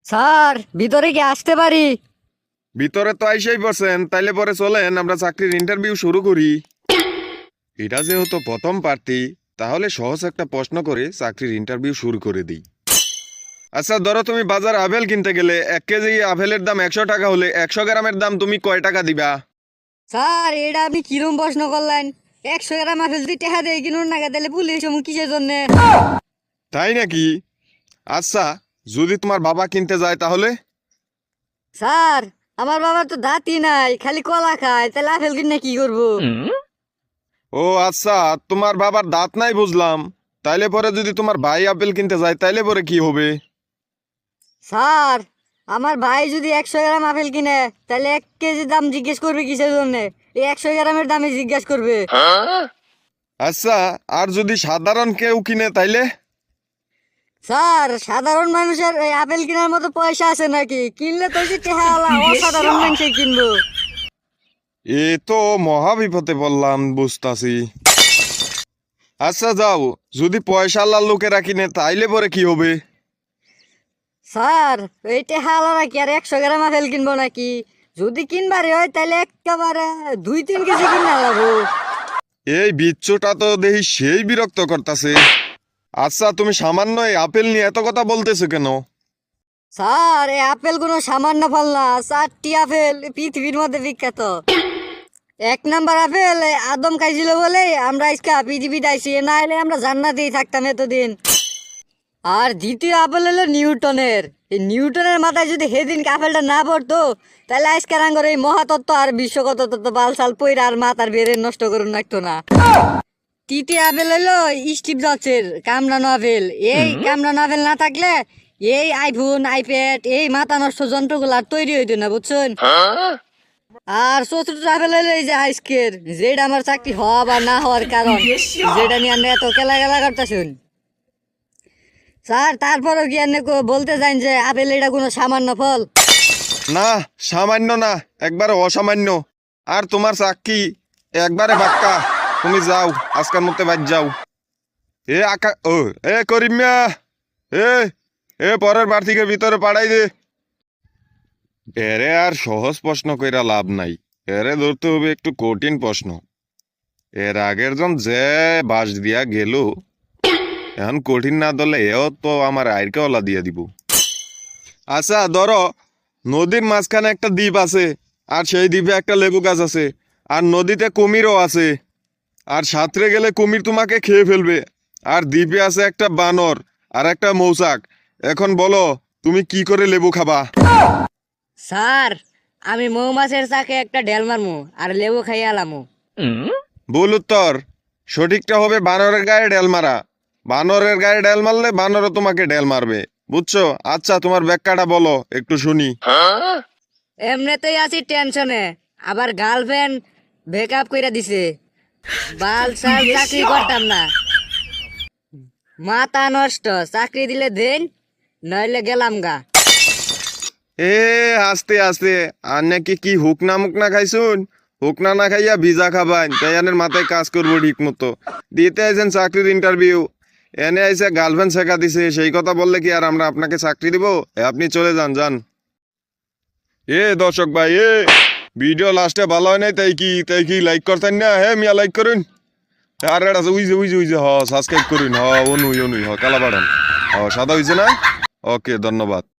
Sir ভিতরে কি আসতে পারি? ভিতরে তো আইসাই পড়ছেন, তাইলে পরে চলেন আমরা চাকরির ইন্টারভিউ শুরু করি। এটা যেহেতু প্রথম প্রার্থী, তাহলে সহজ একটা প্রশ্ন করে চাকরির ইন্টারভিউ শুরু করে দিই। আচ্ছা ধরো, তুমি বাজার আপেল কিনতে গেলে 1 কেজি আপেলের দাম 100 টাকা হলে 100 গ্রামের দাম তুমি কয় টাকা দিবা? স্যার এটা আপনি কিরম প্রশ্ন করলেন? 100 গ্রাম আপেল যদি টেহা দেয় কিনুন না তাহলে পুলিশ কিসের জন্য? তাই নাকি? আচ্ছা, যদি তোমার বাবা কিনতে যায় তাহলে? স্যার আমার বাবার তো দাঁতই নাই, খালি কলা খায়, তাহলে আপেল কিনে কি করবো? ও আচ্ছা, তোমার বাবার দাঁত নাই বুঝলাম। তাইলে পরে যদি তোমার ভাই আপেল কিনতে যায় তাইলে পরে কি হবে? স্যার আমার ভাই যদি 100 গ্রাম আপেল কিনে তাহলে 1 কেজি দাম জিজ্ঞেস করবে কিসের জন্য? এই 100 গ্রামের দামে জিজ্ঞেস করবে। আচ্ছা, আর যদি সাধারণ কেউ কিনে তাইলে? স্যার সাধারণ মানুষের এই আপেল কেনার মতো পয়সা আছে নাকি? কিনলে তো যে টেহাওয়ালা অসাধারণ মানুষই কিনবো। এ তো মহা বিপদে বললাম, বুঝতাছি। আচ্ছা যাও, যদি পয়সাওয়ালা লোকেরা কিনে তাইলে পরে কি হবে? স্যার এই টেহাওয়ালারা কি আর 100 গ্রাম আপেল কিনবো নাকি? যদি কিনবারে হয় তাহলে একেবারে 2-3 কেজি কিনা লাগবো। এই বিচ্ছুটা তো দেখি সেই বিরক্ত করতাছে। আচ্ছা, তুমি সামান্য এই আপেল নিয়ে এত কথা বলতেছো কেন? স্যার এই আপেল কোনো সামান্য ফল না, 4টি আপেল পৃথিবীর মধ্যে বিখ্যাত। 1 নাম্বার আপেল এই আদম খাইছিল বলে আমরা আজকে পৃথিবীতে আইছি, না হলে আমরা জান্নাতেই থাকতাম এতদিন। আর দ্বিতীয় আপেল হলো নিউটনের। এই নিউটনের মাথায় যদি সেদিন আপেলটা না পড়তো তাহলে আজকে রাঙ্গর এই মহাতত্ত্ব আর বিশ্বগত তত্ত্ব বালসাল পইরা আর মাথার বেড়ে নষ্ট করুন লাগতো না। তৃতীয় আপেল হলো স্টিভ জবসের কামড়ানো আপেল। এই কামড়ানো আপেল না থাকলে এই আইফোন আইপ্যাড এই মাথা নষ্ট যন্ত্রগুলো আর তৈরি হইতো না, বুঝছেন? আর চতুর্থ আপেল হলো এই যে আজকের, যেটা আমার চাকরি হওয়া বা না হওয়ার কারণ, যেটা নিয়ে আমরা এত কেলা কেলা করতেছুন। স্যার তারপরও কি আপনি বলতে চান যে আপেল এটা কোনো সামান্য ফল? না, সামান্য না, একবারে অসামান্য। আর তোমার চাকরি একবারে বাক্কা। তুমি যাও, আজকের মধ্যে বাদ যাও। এ আকা ও এ করিম মিয়া, এ এ পরের প্রার্থীকে ভিতরে পাঠাই দে। এরে আর সহজ প্রশ্ন কইরা লাভ নাই, এরে ধরতে হবে একটু কঠিন প্রশ্ন। এর আগের জন যে বাস দিয়া গেল, এখন কঠিন না ধরলে এও তো আমার আইরকে ওলা দিয়ে দিব। আচ্ছা ধরো, নদীর মাঝখানে একটা দ্বীপ আছে, আর সেই দ্বীপে একটা লেবু গাছ আছে, আর নদীতে কুমিরও আছে, আর সাঁতরে গেলে কুমির তোমাকে খেয়ে ফেলবে, আর দ্বীপে আছে একটা বানর আর একটা মৌচাক। এখন বলো, তুমি কি করে লেবু খাবা? স্যার আমি মৌমাছের চাকে একটা ঢেল মারমু আর লেবু খাইয়া আলামু। ভুল উত্তর। সঠিকটা হবে বানরের গায়ে ডেল মারা। বানরের গায়ে ডেল মারলে বানরও তোমাকে ডেল মারবে, বুঝছো? আচ্ছা, তোমার ব্যাখ্যাটা বলো একটু শুনি। এমনিতেই আছি টেনশনে, আবার গার্লফ্রেন্ড ব্রেকআপ কইরা দিছে। বাল সাল চাকরি করতাম না, মাথা নষ্ট। চাকরি দিলে দেন, নইলে গেলাম গা। এ আস্তে আস্তে, আর নাকি কি হুকনা মুকনা খাইছুন? হুকনা না খাইয়া ভিজা খাবান, তাই আনের মাথায় কাজ করবো ঠিক মতো। দিতে আইছেন চাকরির ইন্টারভিউ, এনে আইসে গার্লফ্রেন্ড শেখা দিছে, সেই কথা বললে কি আর আমরা আপনাকে চাকরি দিব? আপনি চলে যান, যান। দর্শক ভাই, ভিডিও লাস্টে ভালো হয় নাই, তাই কি লাইক করতেন না? হ্যাঁ মিয়া, লাইক করুন। আর এটা উইজে সাবস্ক্রাইব করুন। অনুই কালা বাড়ান। সাদা হয়েছে না? ওকে, ধন্যবাদ।